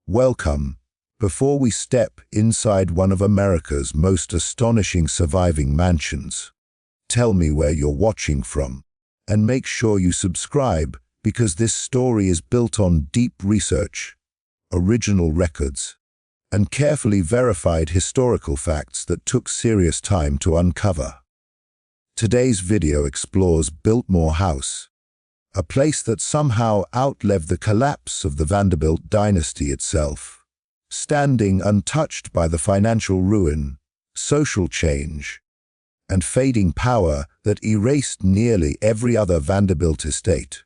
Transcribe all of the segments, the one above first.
Welcome. Before we step inside one of America's most astonishing surviving mansions, tell me where you're watching from, and make sure you subscribe because this story is built on deep research, original records, and carefully verified historical facts that took serious time to uncover. Today's video explores Biltmore House, a place that somehow outlived the collapse of the Vanderbilt Dynasty itself, standing untouched by the financial ruin, social change, and fading power that erased nearly every other Vanderbilt estate.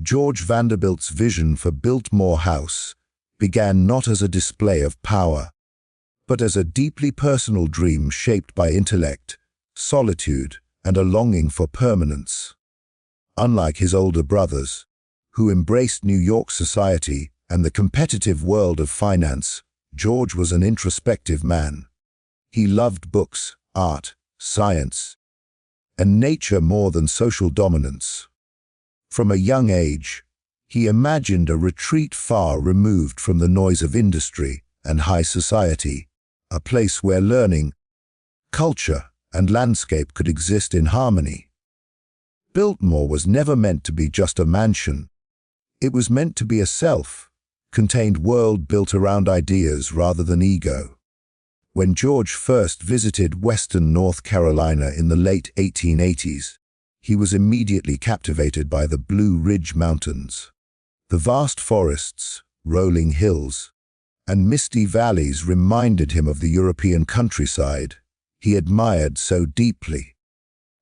George Vanderbilt's vision for Biltmore House began not as a display of power, but as a deeply personal dream shaped by intellect, solitude, and a longing for permanence. Unlike his older brothers, who embraced New York society and the competitive world of finance, George was an introspective man. He loved books, art, science, and nature more than social dominance. From a young age, he imagined a retreat far removed from the noise of industry and high society, a place where learning, culture, and landscape could exist in harmony. Biltmore was never meant to be just a mansion. It was meant to be a self-contained world built around ideas rather than ego. When George first visited Western North Carolina in the late 1880s, he was immediately captivated by the Blue Ridge Mountains. The vast forests, rolling hills, and misty valleys reminded him of the European countryside he admired so deeply.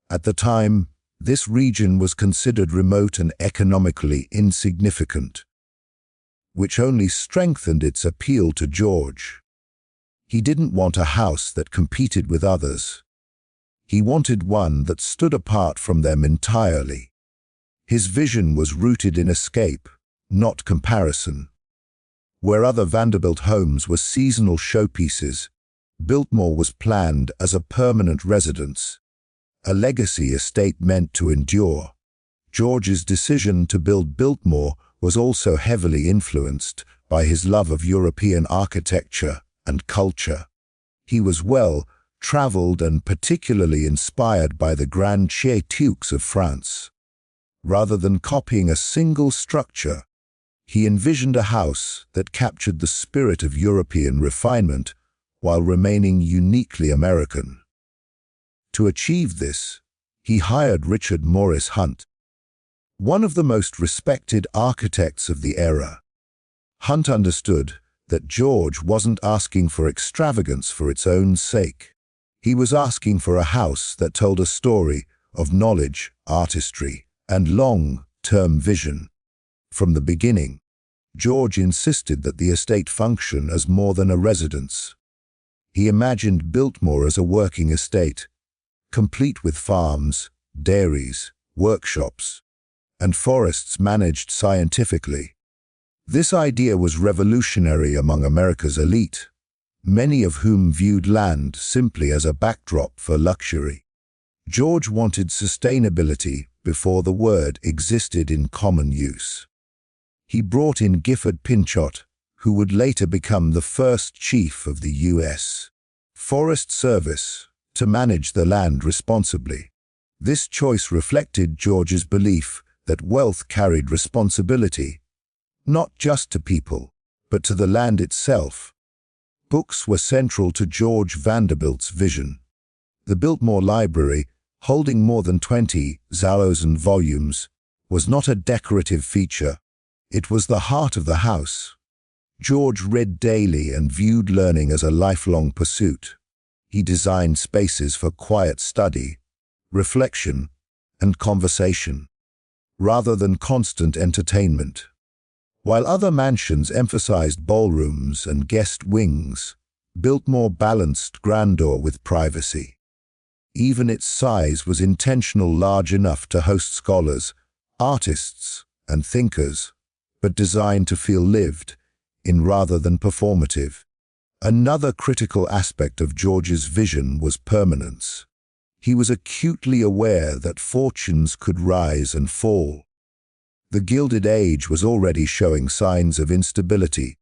At the time, this region was considered remote and economically insignificant, which only strengthened its appeal to George. He didn't want a house that competed with others. He wanted one that stood apart from them entirely. His vision was rooted in escape, not comparison. Where other Vanderbilt homes were seasonal showpieces, Biltmore was planned as a permanent residence, a legacy estate meant to endure. George's decision to build Biltmore was also heavily influenced by his love of European architecture and culture. He was well-traveled and particularly inspired by the Grand Dukes of France. Rather than copying a single structure, he envisioned a house that captured the spirit of European refinement while remaining uniquely American. To achieve this, he hired Richard Morris Hunt, one of the most respected architects of the era. Hunt understood that George wasn't asking for extravagance for its own sake. He was asking for a house that told a story of knowledge, artistry, and long-term vision. From the beginning, George insisted that the estate function as more than a residence. He imagined Biltmore as a working estate, complete with farms, dairies, workshops, and forests managed scientifically. This idea was revolutionary among America's elite, many of whom viewed land simply as a backdrop for luxury. George wanted sustainability before the word existed in common use. He brought in Gifford Pinchot, who would later become the first chief of the U.S. Forest Service, to manage the land responsibly. This choice reflected George's belief that wealth carried responsibility, not just to people, but to the land itself. Books were central to George Vanderbilt's vision. The Biltmore Library, holding more than 20,000 volumes, was not a decorative feature. It was the heart of the house. George read daily and viewed learning as a lifelong pursuit. He designed spaces for quiet study, reflection, and conversation, rather than constant entertainment. While other mansions emphasized ballrooms and guest wings, Biltmore balanced grandeur with privacy. Even its size was intentional, large enough to host scholars, artists, and thinkers, but designed to feel lived in rather than performative. Another critical aspect of George's vision was permanence. He was acutely aware that fortunes could rise and fall. The Gilded Age was already showing signs of instability,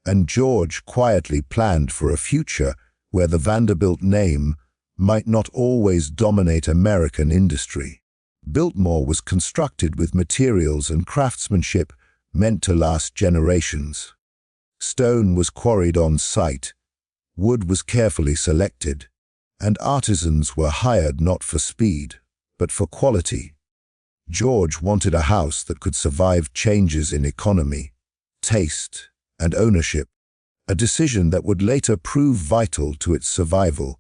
and George quietly planned for a future where the Vanderbilt name might not always dominate American industry. Biltmore was constructed with materials and craftsmanship meant to last generations. Stone was quarried on site, wood was carefully selected, and artisans were hired not for speed, but for quality. George wanted a house that could survive changes in economy, taste, and ownership, a decision that would later prove vital to its survival.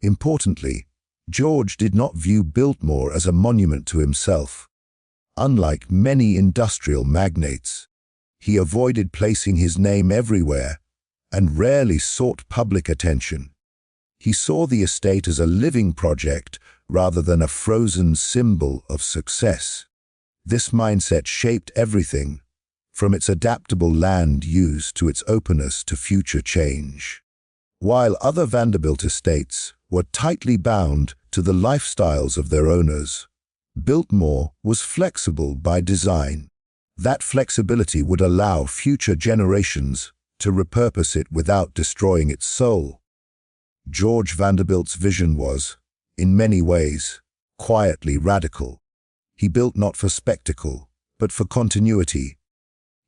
Importantly, George did not view Biltmore as a monument to himself. Unlike many industrial magnates, he avoided placing his name everywhere and rarely sought public attention. He saw the estate as a living project rather than a frozen symbol of success. This mindset shaped everything, from its adaptable land use to its openness to future change. While other Vanderbilt estates were tightly bound to the lifestyles of their owners, Biltmore was flexible by design. That flexibility would allow future generations to repurpose it without destroying its soul. George Vanderbilt's vision was, in many ways, quietly radical. He built not for spectacle, but for continuity.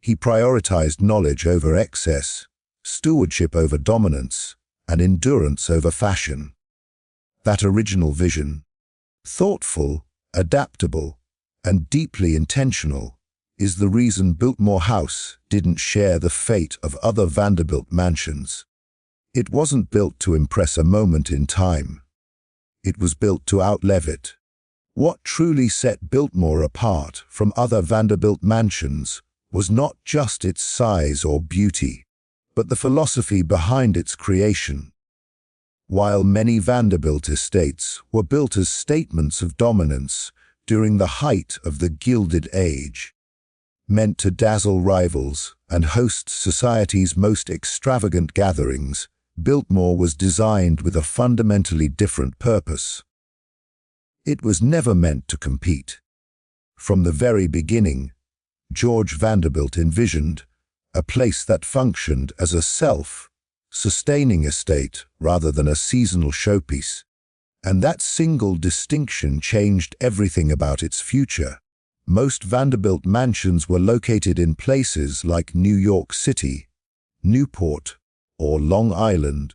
He prioritized knowledge over excess, stewardship over dominance, and endurance over fashion. That original vision, thoughtful, adaptable, and deeply intentional, is the reason Biltmore House didn't share the fate of other Vanderbilt mansions. It wasn't built to impress a moment in time. It was built to outlive it. What truly set Biltmore apart from other Vanderbilt mansions was not just its size or beauty, but the philosophy behind its creation. While many Vanderbilt estates were built as statements of dominance during the height of the Gilded Age, meant to dazzle rivals and host society's most extravagant gatherings, Biltmore was designed with a fundamentally different purpose. It was never meant to compete. From the very beginning, George Vanderbilt envisioned a place that functioned as a self-sustaining estate rather than a seasonal showpiece, and that single distinction changed everything about its future. Most Vanderbilt mansions were located in places like New York City, Newport, or Long Island,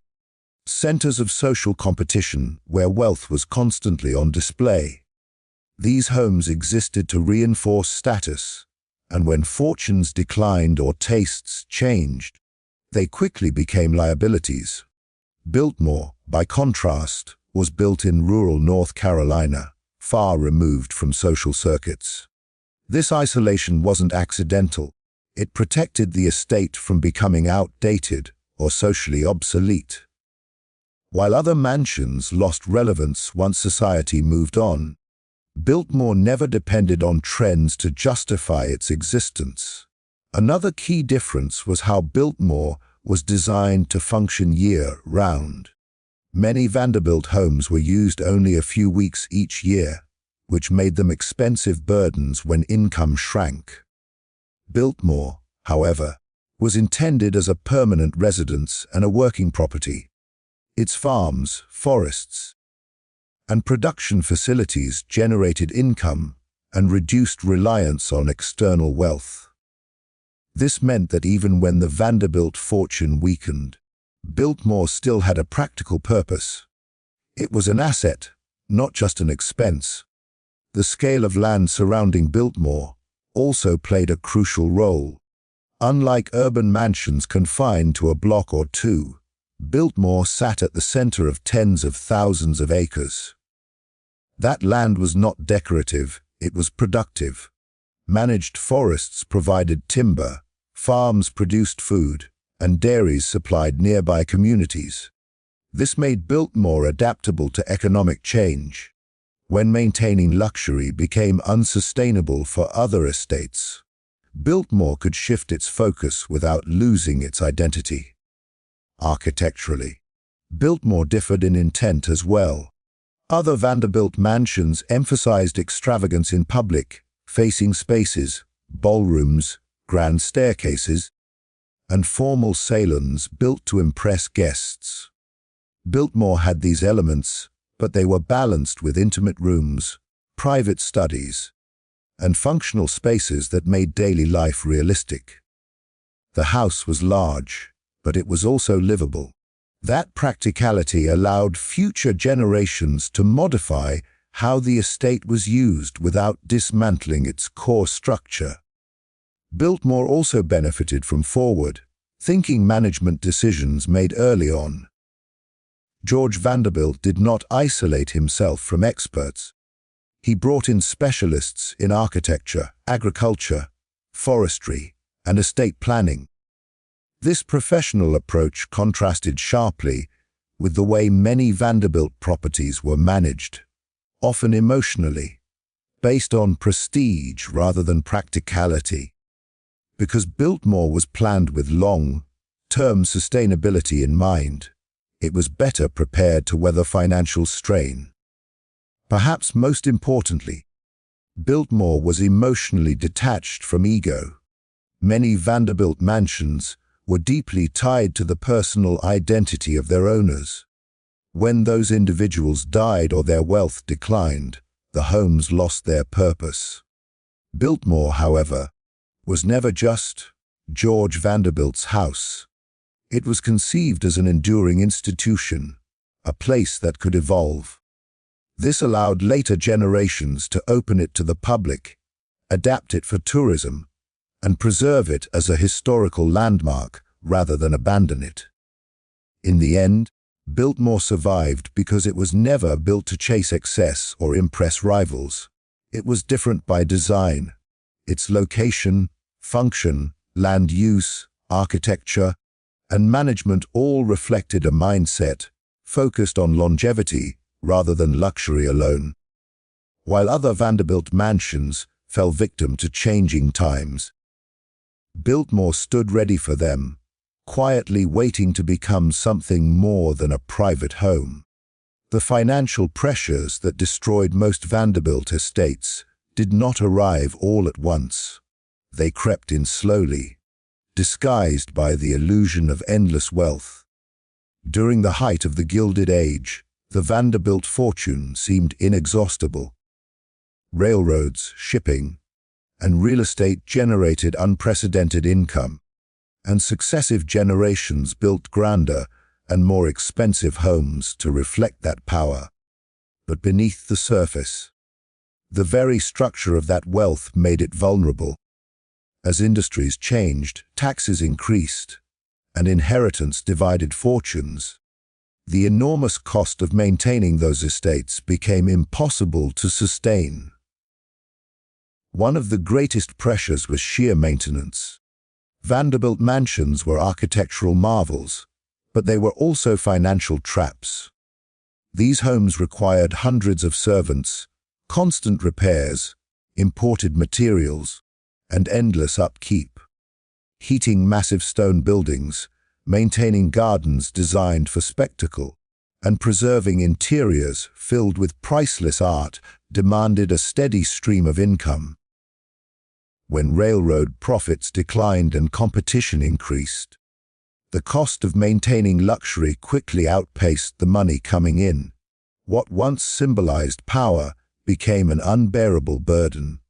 centers of social competition where wealth was constantly on display. These homes existed to reinforce status, and when fortunes declined or tastes changed, they quickly became liabilities. Biltmore, by contrast, was built in rural North Carolina, far removed from social circuits. This isolation wasn't accidental. It protected the estate from becoming outdated or socially obsolete. While other mansions lost relevance once society moved on, Biltmore never depended on trends to justify its existence. Another key difference was how Biltmore was designed to function year-round. Many Vanderbilt homes were used only a few weeks each year, which made them expensive burdens when income shrank. Biltmore, however, was intended as a permanent residence and a working property. Its farms, forests, and production facilities generated income and reduced reliance on external wealth. This meant that even when the Vanderbilt fortune weakened, Biltmore still had a practical purpose. It was an asset, not just an expense. The scale of land surrounding Biltmore also played a crucial role. Unlike urban mansions confined to a block or two, Biltmore sat at the center of tens of thousands of acres. That land was not decorative, it was productive. Managed forests provided timber, farms produced food, and dairies supplied nearby communities. This made Biltmore adaptable to economic change, when maintaining luxury became unsustainable for other estates. Biltmore could shift its focus without losing its identity. Architecturally, Biltmore differed in intent as well. Other Vanderbilt mansions emphasized extravagance in public, facing spaces, ballrooms, grand staircases. and formal salons built to impress guests. Biltmore had these elements, but they were balanced with intimate rooms, private studies, and functional spaces that made daily life realistic. The house was large, but it was also livable. That practicality allowed future generations to modify how the estate was used without dismantling its core structure. Biltmore also benefited from forward-thinking management decisions made early on. George Vanderbilt did not isolate himself from experts. He brought in specialists in architecture, agriculture, forestry, and estate planning. This professional approach contrasted sharply with the way many Vanderbilt properties were managed, often emotionally, based on prestige rather than practicality. Because Biltmore was planned with long-term sustainability in mind, it was better prepared to weather financial strain. Perhaps most importantly, Biltmore was emotionally detached from ego. Many Vanderbilt mansions were deeply tied to the personal identity of their owners. When those individuals died or their wealth declined, the homes lost their purpose. Biltmore, however, was never just George Vanderbilt's house. It was conceived as an enduring institution, a place that could evolve. This allowed later generations to open it to the public, adapt it for tourism, and preserve it as a historical landmark rather than abandon it. In the end, Biltmore survived because it was never built to chase excess or impress rivals. It was different by design. Its location, function, land use, architecture, and management all reflected a mindset focused on longevity rather than luxury alone. While other Vanderbilt mansions fell victim to changing times, Biltmore stood ready for them, quietly waiting to become something more than a private home. The financial pressures that destroyed most Vanderbilt estates did not arrive all at once. They crept in slowly, disguised by the illusion of endless wealth. During the height of the Gilded Age, the Vanderbilt fortune seemed inexhaustible. Railroads, shipping, and real estate generated unprecedented income, and successive generations built grander and more expensive homes to reflect that power. But beneath the surface, the very structure of that wealth made it vulnerable. As industries changed, taxes increased, and inheritance divided fortunes. The enormous cost of maintaining those estates became impossible to sustain. One of the greatest pressures was sheer maintenance. Vanderbilt mansions were architectural marvels, but they were also financial traps. These homes required hundreds of servants, constant repairs, imported materials, and endless upkeep. Heating massive stone buildings, maintaining gardens designed for spectacle, and preserving interiors filled with priceless art demanded a steady stream of income. When railroad profits declined and competition increased, the cost of maintaining luxury quickly outpaced the money coming in. What once symbolized power became an unbearable burden.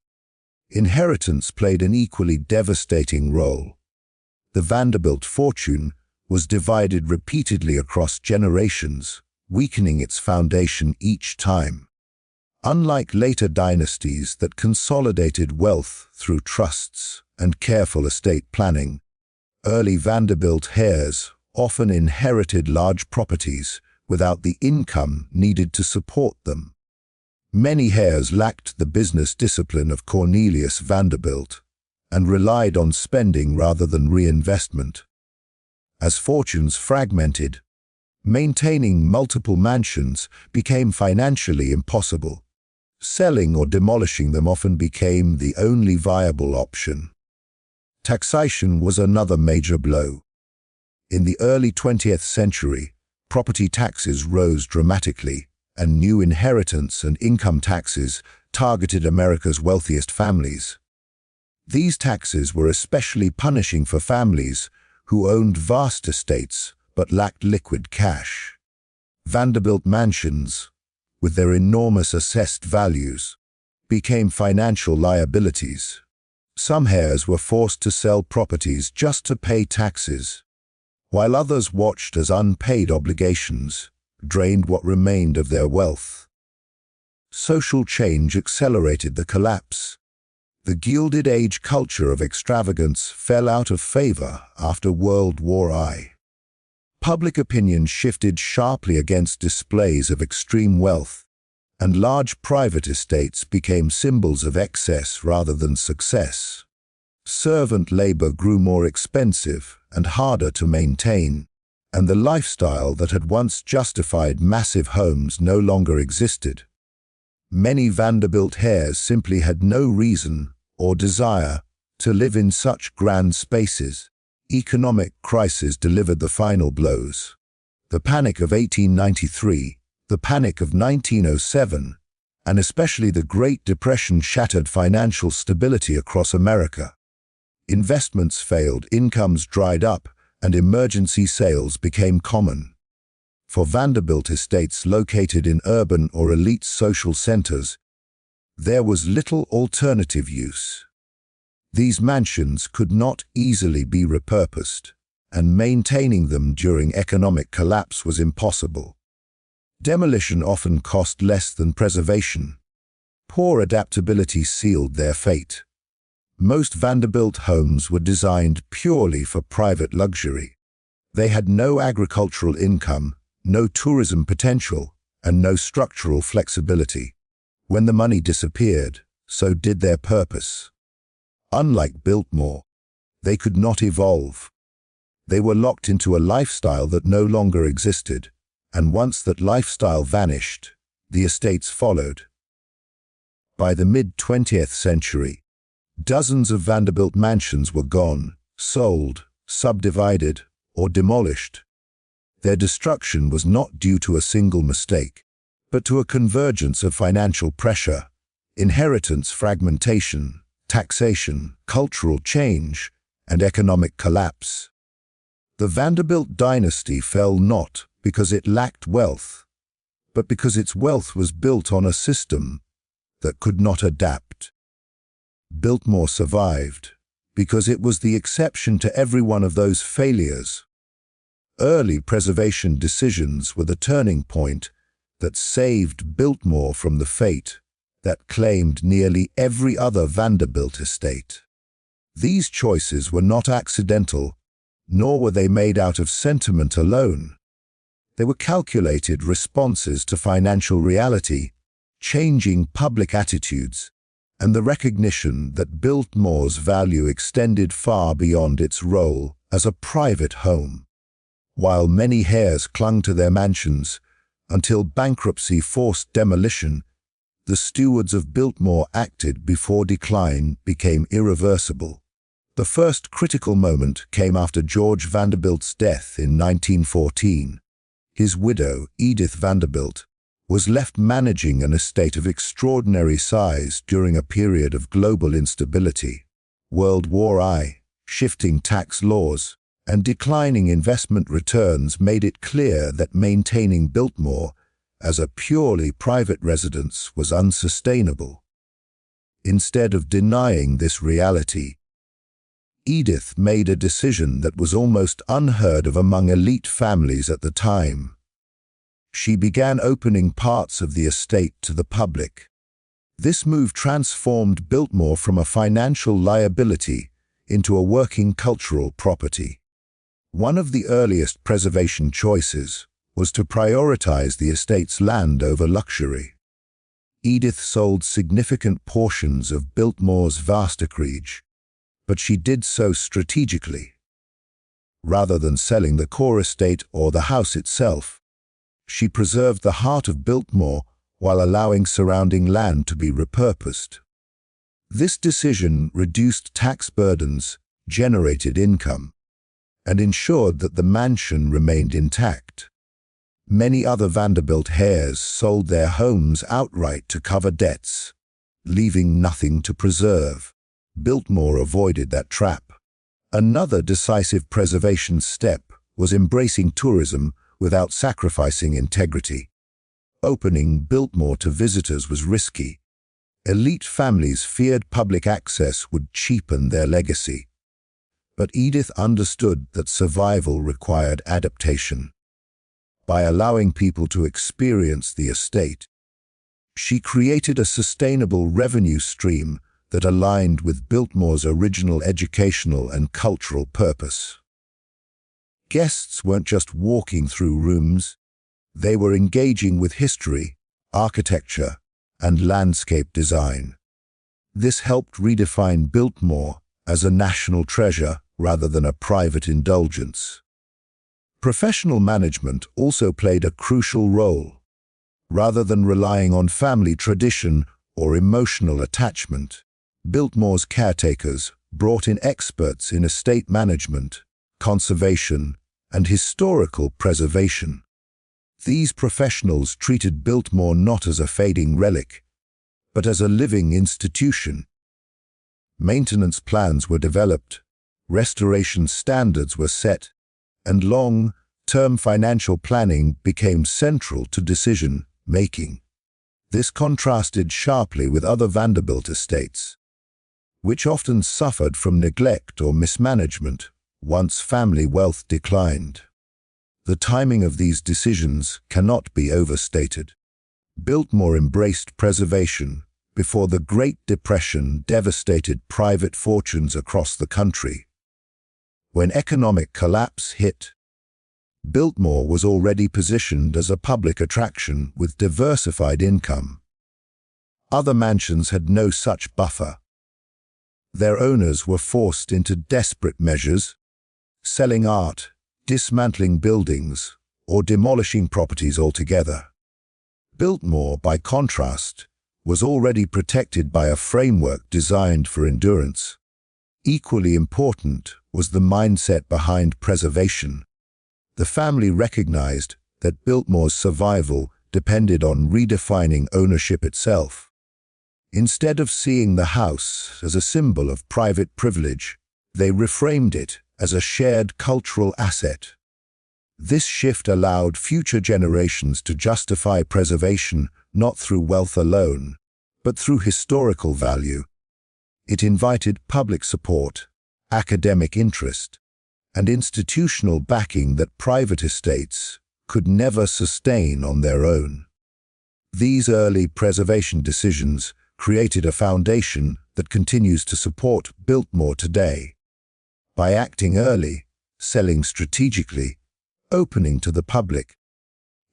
Inheritance played an equally devastating role. The Vanderbilt fortune was divided repeatedly across generations, weakening its foundation each time. Unlike later dynasties that consolidated wealth through trusts and careful estate planning, early Vanderbilt heirs often inherited large properties without the income needed to support them. Many heirs lacked the business discipline of Cornelius Vanderbilt and relied on spending rather than reinvestment. As fortunes fragmented, maintaining multiple mansions became financially impossible. Selling or demolishing them often became the only viable option. Taxation was another major blow. In the early 20th century, property taxes rose dramatically, and new inheritance and income taxes targeted America's wealthiest families. These taxes were especially punishing for families who owned vast estates but lacked liquid cash. Vanderbilt mansions, with their enormous assessed values, became financial liabilities. Some heirs were forced to sell properties just to pay taxes, while others watched as unpaid obligations drained what remained of their wealth. Social change accelerated the collapse. The Gilded Age culture of extravagance fell out of favor after World War I. Public opinion shifted sharply against displays of extreme wealth, and large private estates became symbols of excess rather than success. Servant labor grew more expensive and harder to maintain, and the lifestyle that had once justified massive homes no longer existed. Many Vanderbilt heirs simply had no reason or desire to live in such grand spaces. Economic crisis delivered the final blows. The Panic of 1893, the Panic of 1907, and especially the Great Depression shattered financial stability across America. Investments failed, incomes dried up, and emergency sales became common. For Vanderbilt estates located in urban or elite social centers, there was little alternative use. These mansions could not easily be repurposed, and maintaining them during economic collapse was impossible. Demolition often cost less than preservation. Poor adaptability sealed their fate. Most Vanderbilt homes were designed purely for private luxury. They had no agricultural income, no tourism potential, and no structural flexibility. When the money disappeared, so did their purpose. Unlike Biltmore, they could not evolve. They were locked into a lifestyle that no longer existed, and once that lifestyle vanished, the estates followed. By the mid-20th century, dozens of Vanderbilt mansions were gone, sold, subdivided, or demolished. Their destruction was not due to a single mistake, but to a convergence of financial pressure, inheritance fragmentation, taxation, cultural change, and economic collapse. The Vanderbilt Dynasty fell not because it lacked wealth, but because its wealth was built on a system that could not adapt. Biltmore survived because it was the exception to every one of those failures. Early preservation decisions were the turning point that saved Biltmore from the fate that claimed nearly every other Vanderbilt estate. These choices were not accidental, nor were they made out of sentiment alone. They were calculated responses to financial reality, changing public attitudes, and the recognition that Biltmore's value extended far beyond its role as a private home. While many heirs clung to their mansions until bankruptcy forced demolition, the stewards of Biltmore acted before decline became irreversible. The first critical moment came after George Vanderbilt's death in 1914. His widow, Edith Vanderbilt, was left managing an estate of extraordinary size during a period of global instability. World War I, shifting tax laws, and declining investment returns made it clear that maintaining Biltmore as a purely private residence was unsustainable. Instead of denying this reality, Edith made a decision that was almost unheard of among elite families at the time. She began opening parts of the estate to the public. This move transformed Biltmore from a financial liability into a working cultural property. One of the earliest preservation choices was to prioritize the estate's land over luxury. Edith sold significant portions of Biltmore's vast acreage, but she did so strategically. Rather than selling the core estate or the house itself, she preserved the heart of Biltmore while allowing surrounding land to be repurposed. This decision reduced tax burdens, generated income, and ensured that the mansion remained intact. Many other Vanderbilt heirs sold their homes outright to cover debts, leaving nothing to preserve. Biltmore avoided that trap. Another decisive preservation step was embracing tourism without sacrificing integrity. Opening Biltmore to visitors was risky. Elite families feared public access would cheapen their legacy. But Edith understood that survival required adaptation. By allowing people to experience the estate, she created a sustainable revenue stream that aligned with Biltmore's original educational and cultural purpose. Guests weren't just walking through rooms, they were engaging with history, architecture, and landscape design. This helped redefine Biltmore as a national treasure rather than a private indulgence. Professional management also played a crucial role. Rather than relying on family tradition or emotional attachment, Biltmore's caretakers brought in experts in estate management, conservation, and historical preservation. These professionals treated Biltmore not as a fading relic, but as a living institution. Maintenance plans were developed, restoration standards were set, and long-term financial planning became central to decision-making. This contrasted sharply with other Vanderbilt estates, which often suffered from neglect or mismanagement once family wealth declined. The timing of these decisions cannot be overstated. Biltmore embraced preservation before the Great Depression devastated private fortunes across the country. When economic collapse hit, Biltmore was already positioned as a public attraction with diversified income. Other mansions had no such buffer. Their owners were forced into desperate measures, selling art, dismantling buildings, or demolishing properties altogether. Biltmore, by contrast, was already protected by a framework designed for endurance. Equally important was the mindset behind preservation. The family recognized that Biltmore's survival depended on redefining ownership itself. Instead of seeing the house as a symbol of private privilege, they reframed it as a shared cultural asset. This shift allowed future generations to justify preservation not through wealth alone, but through historical value. It invited public support, academic interest, and institutional backing that private estates could never sustain on their own. These early preservation decisions created a foundation that continues to support Biltmore today. By acting early, selling strategically, opening to the public,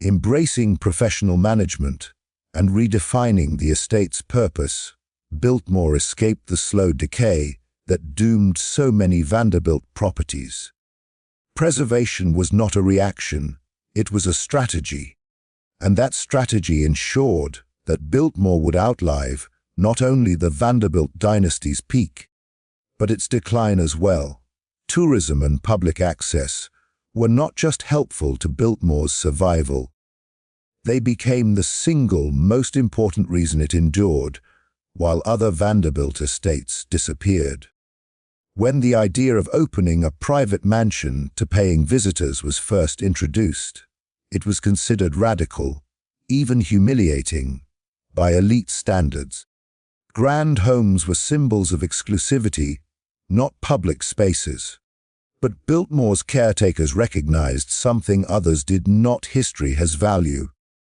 embracing professional management, and redefining the estate's purpose, Biltmore escaped the slow decay that doomed so many Vanderbilt properties. Preservation was not a reaction, it was a strategy. And that strategy ensured that Biltmore would outlive not only the Vanderbilt Dynasty's peak, but its decline as well. Tourism and public access were not just helpful to Biltmore's survival. They became the single most important reason it endured, while other Vanderbilt estates disappeared. When the idea of opening a private mansion to paying visitors was first introduced, it was considered radical, even humiliating, by elite standards. Grand homes were symbols of exclusivity, not public spaces. But Biltmore's caretakers recognized something others did not. History has value,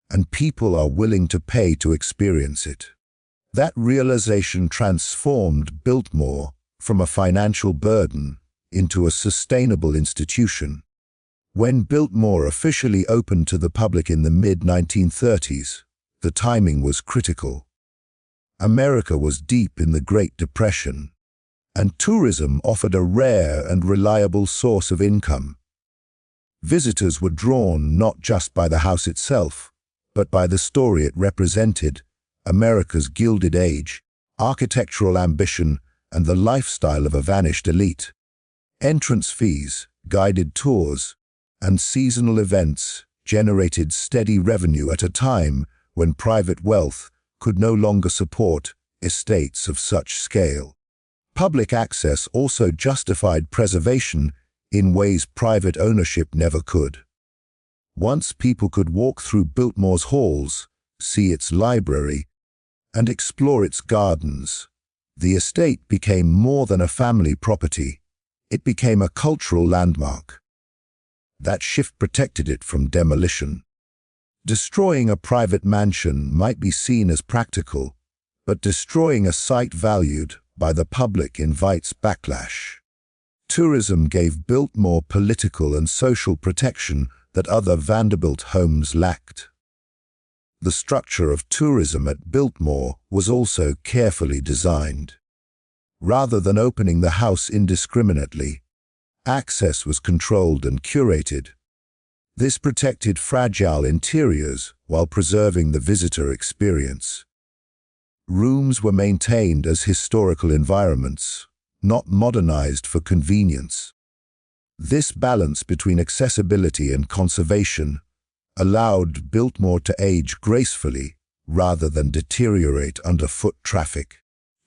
and people are willing to pay to experience it. That realization transformed Biltmore from a financial burden into a sustainable institution. When Biltmore officially opened to the public in the mid-1930s, the timing was critical. America was deep in the Great Depression, and tourism offered a rare and reliable source of income. Visitors were drawn not just by the house itself, but by the story it represented, America's Gilded Age, architectural ambition, and the lifestyle of a vanished elite. Entrance fees, guided tours, and seasonal events generated steady revenue at a time when private wealth could no longer support estates of such scale. Public access also justified preservation in ways private ownership never could. Once people could walk through Biltmore's halls, see its library, and explore its gardens, the estate became more than a family property. It became a cultural landmark. That shift protected it from demolition. Destroying a private mansion might be seen as practical, but destroying a site valued by the public invites backlash. Tourism gave Biltmore political and social protection that other Vanderbilt homes lacked. The structure of tourism at Biltmore was also carefully designed. Rather than opening the house indiscriminately, access was controlled and curated. This protected fragile interiors while preserving the visitor experience. Rooms were maintained as historical environments, not modernized for convenience. This balance between accessibility and conservation allowed Biltmore to age gracefully rather than deteriorate under foot traffic.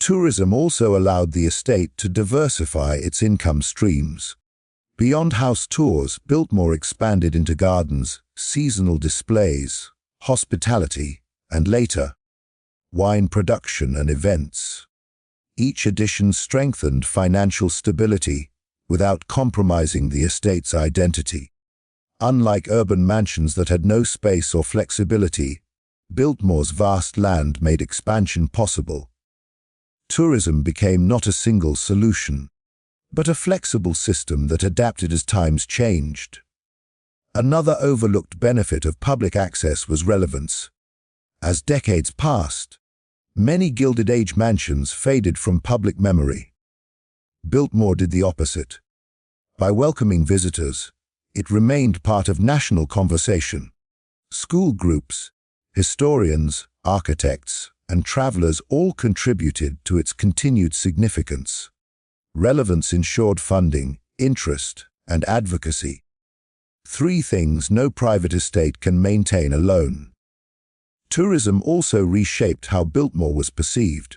Tourism also allowed the estate to diversify its income streams. Beyond house tours, Biltmore expanded into gardens, seasonal displays, hospitality, and later, wine production and events. Each addition strengthened financial stability without compromising the estate's identity. Unlike urban mansions that had no space or flexibility, Biltmore's vast land made expansion possible. Tourism became not a single solution, but a flexible system that adapted as times changed. Another overlooked benefit of public access was relevance. As decades passed, many Gilded Age mansions faded from public memory. Biltmore did the opposite. By welcoming visitors, it remained part of national conversation. School groups, historians, architects, and travelers all contributed to its continued significance. Relevance ensured funding, interest, and advocacy. Three things no private estate can maintain alone. Tourism also reshaped how Biltmore was perceived.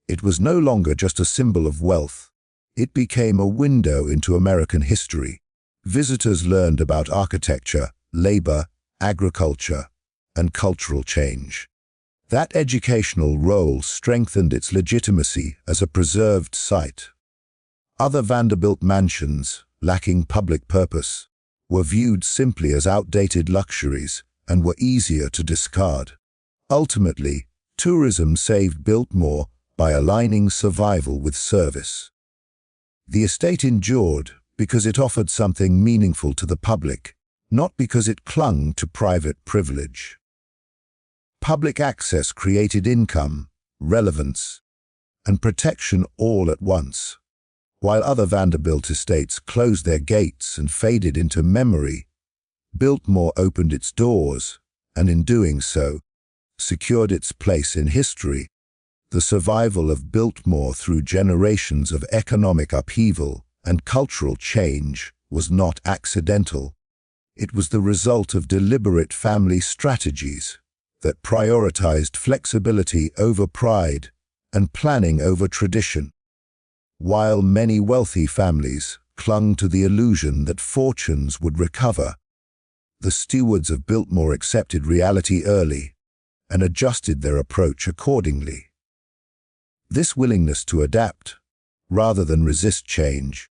It was no longer just a symbol of wealth. It became a window into American history. Visitors learned about architecture, labor, agriculture, and cultural change. That educational role strengthened its legitimacy as a preserved site. Other Vanderbilt mansions, lacking public purpose, were viewed simply as outdated luxuries and were easier to discard. Ultimately, tourism saved Biltmore by aligning survival with service. The estate endured because it offered something meaningful to the public, not because it clung to private privilege. Public access created income, relevance, and protection all at once. While other Vanderbilt estates closed their gates and faded into memory, Biltmore opened its doors, and in doing so, secured its place in history. The survival of Biltmore through generations of economic upheaval and cultural change was not accidental. It was the result of deliberate family strategies that prioritized flexibility over pride and planning over tradition. While many wealthy families clung to the illusion that fortunes would recover, the stewards of Biltmore accepted reality early and adjusted their approach accordingly. This willingness to adapt, rather than resist change,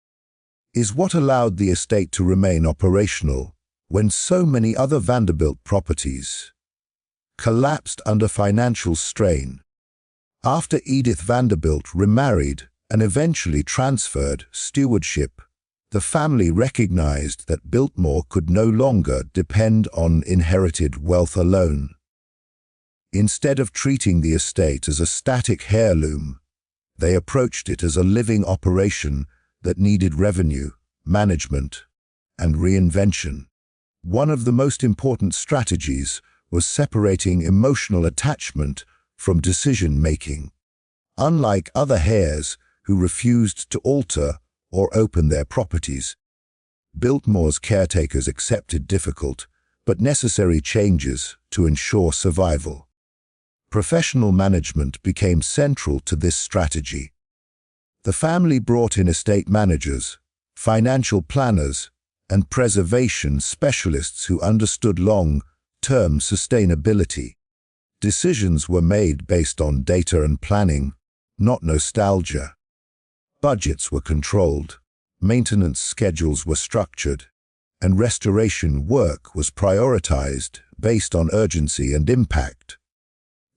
is what allowed the estate to remain operational when so many other Vanderbilt properties collapsed under financial strain. After Edith Vanderbilt remarried and eventually transferred stewardship, the family recognized that Biltmore could no longer depend on inherited wealth alone. Instead of treating the estate as a static heirloom, they approached it as a living operation that needed revenue, management, and reinvention. One of the most important strategies was separating emotional attachment from decision-making. Unlike other heirs who refused to alter or open their properties, Biltmore's caretakers accepted difficult but necessary changes to ensure survival. Professional management became central to this strategy. The family brought in estate managers, financial planners, and preservation specialists who understood long-term sustainability. Decisions were made based on data and planning, not nostalgia. Budgets were controlled, maintenance schedules were structured, and restoration work was prioritized based on urgency and impact.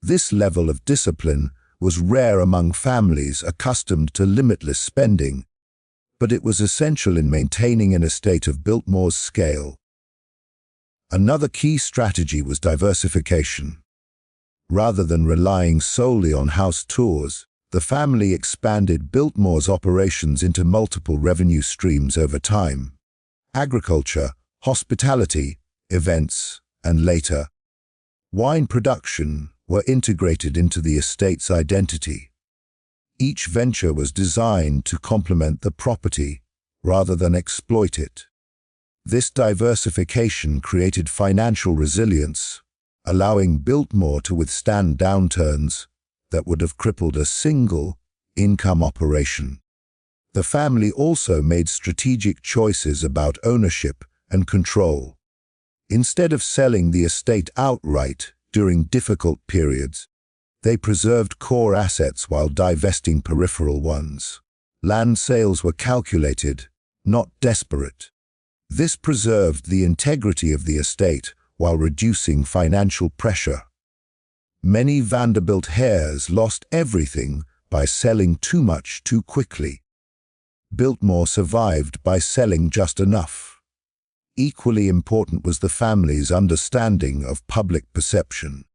This level of discipline was rare among families accustomed to limitless spending, but it was essential in maintaining an estate of Biltmore's scale. Another key strategy was diversification. Rather than relying solely on house tours, the family expanded Biltmore's operations into multiple revenue streams over time: agriculture, hospitality, events, and later, wine production were integrated into the estate's identity. Each venture was designed to complement the property rather than exploit it. This diversification created financial resilience, allowing Biltmore to withstand downturns that would have crippled a single income operation. The family also made strategic choices about ownership and control. Instead of selling the estate outright during difficult periods, they preserved core assets while divesting peripheral ones. Land sales were calculated, not desperate. This preserved the integrity of the estate while reducing financial pressure. Many Vanderbilt heirs lost everything by selling too much too quickly. Biltmore survived by selling just enough. Equally important was the family's understanding of public perception.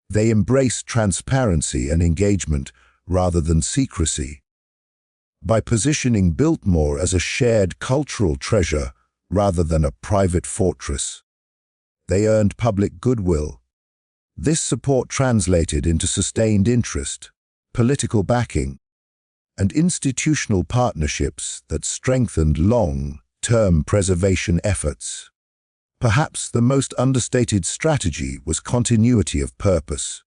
They embraced transparency and engagement rather than secrecy. By positioning Biltmore as a shared cultural treasure rather than a private fortress, they earned public goodwill. This support translated into sustained interest, political backing, and institutional partnerships that strengthened long-term preservation efforts. Perhaps the most understated strategy was continuity of purpose.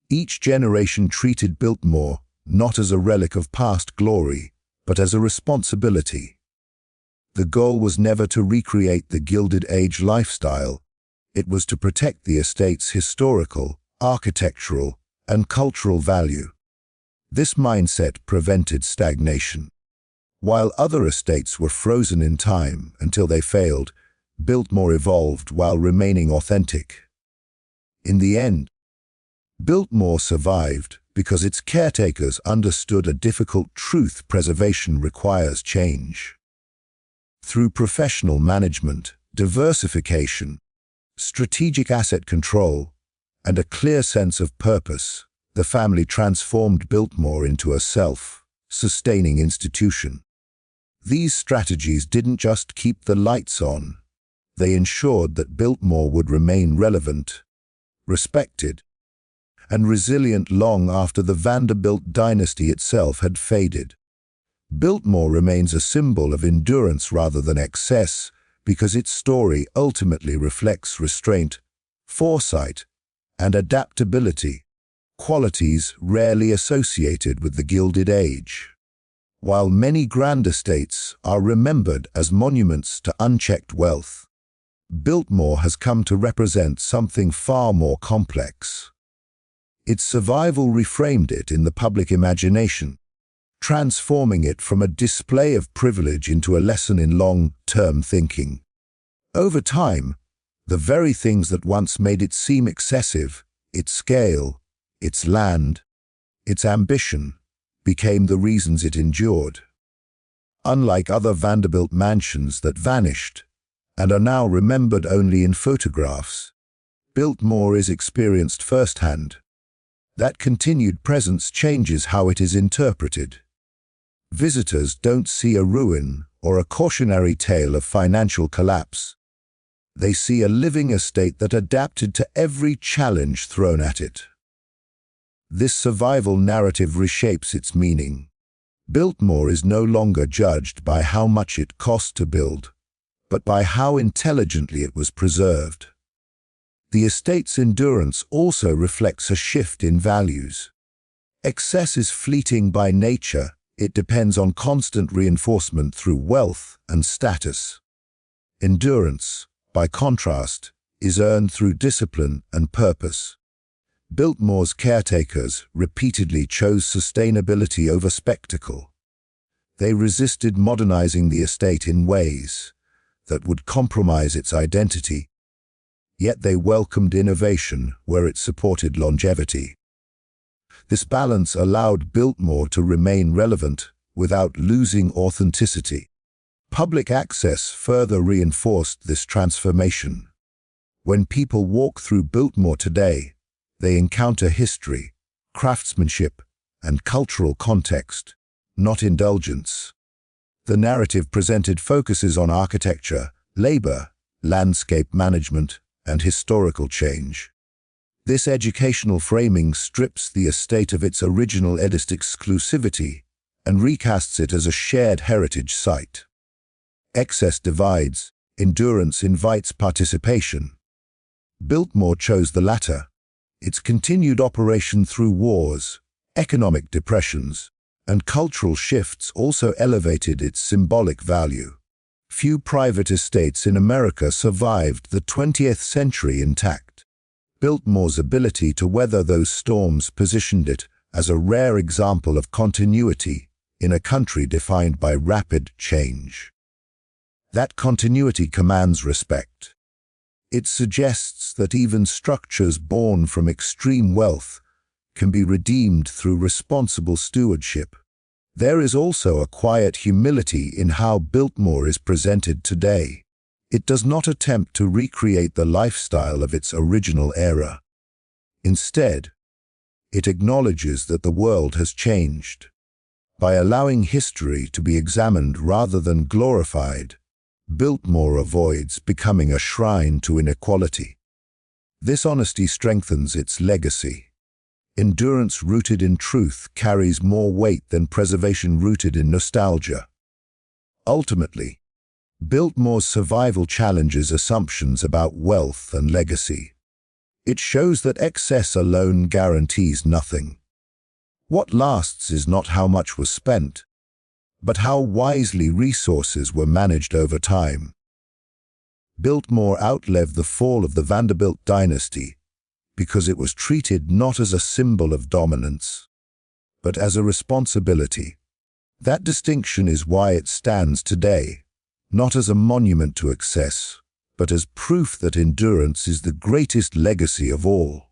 Each generation treated Biltmore not as a relic of past glory, but as a responsibility. The goal was never to recreate the Gilded Age lifestyle. It was to protect the estate's historical, architectural, and cultural value. This mindset prevented stagnation. While other estates were frozen in time until they failed, Biltmore evolved while remaining authentic. In the end, Biltmore survived because its caretakers understood a difficult truth: preservation requires change. Through professional management, diversification, strategic asset control, and a clear sense of purpose, the family transformed Biltmore into a self-sustaining institution. These strategies didn't just keep the lights on, they ensured that Biltmore would remain relevant, respected, and resilient long after the Vanderbilt Dynasty itself had faded. Biltmore remains a symbol of endurance rather than excess because its story ultimately reflects restraint, foresight, and adaptability, qualities rarely associated with the Gilded Age. While many grand estates are remembered as monuments to unchecked wealth, Biltmore has come to represent something far more complex. Its survival reframed it in the public imagination, transforming it from a display of privilege into a lesson in long-term thinking. Over time, the very things that once made it seem excessive, its scale, its land, its ambition, became the reasons it endured. Unlike other Vanderbilt mansions that vanished and are now remembered only in photographs, Biltmore is experienced firsthand. That continued presence changes how it is interpreted. Visitors don't see a ruin or a cautionary tale of financial collapse. They see a living estate that adapted to every challenge thrown at it. This survival narrative reshapes its meaning. Biltmore is no longer judged by how much it cost to build, but by how intelligently it was preserved. The estate's endurance also reflects a shift in values. Excess is fleeting by nature, It depends on constant reinforcement through wealth and status. Endurance, by contrast, is earned through discipline and purpose. Biltmore's caretakers repeatedly chose sustainability over spectacle. They resisted modernizing the estate in ways that would compromise its identity, yet they welcomed innovation where it supported longevity. This balance allowed Biltmore to remain relevant without losing authenticity. Public access further reinforced this transformation. When people walk through Biltmore today, they encounter history, craftsmanship, and cultural context, not indulgence. The narrative presented focuses on architecture, labor, landscape management, and historical change. This educational framing strips the estate of its original Edist exclusivity and recasts it as a shared heritage site. Excess divides, endurance invites participation. Biltmore chose the latter. Its continued operation through wars, economic depressions, and cultural shifts also elevated its symbolic value. Few private estates in America survived the 20th century intact. Biltmore's ability to weather those storms positioned it as a rare example of continuity in a country defined by rapid change. That continuity commands respect. It suggests that even structures born from extreme wealth can be redeemed through responsible stewardship. There is also a quiet humility in how Biltmore is presented today. It does not attempt to recreate the lifestyle of its original era. Instead, it acknowledges that the world has changed. By allowing history to be examined rather than glorified, Biltmore avoids becoming a shrine to inequality. This honesty strengthens its legacy. Endurance rooted in truth carries more weight than preservation rooted in nostalgia. Ultimately, Biltmore's survival challenges assumptions about wealth and legacy. It shows that excess alone guarantees nothing. What lasts is not how much was spent, but how wisely resources were managed over time. Biltmore outlived the fall of the Vanderbilt Dynasty because it was treated not as a symbol of dominance, but as a responsibility. That distinction is why it stands today, not as a monument to excess, but as proof that endurance is the greatest legacy of all.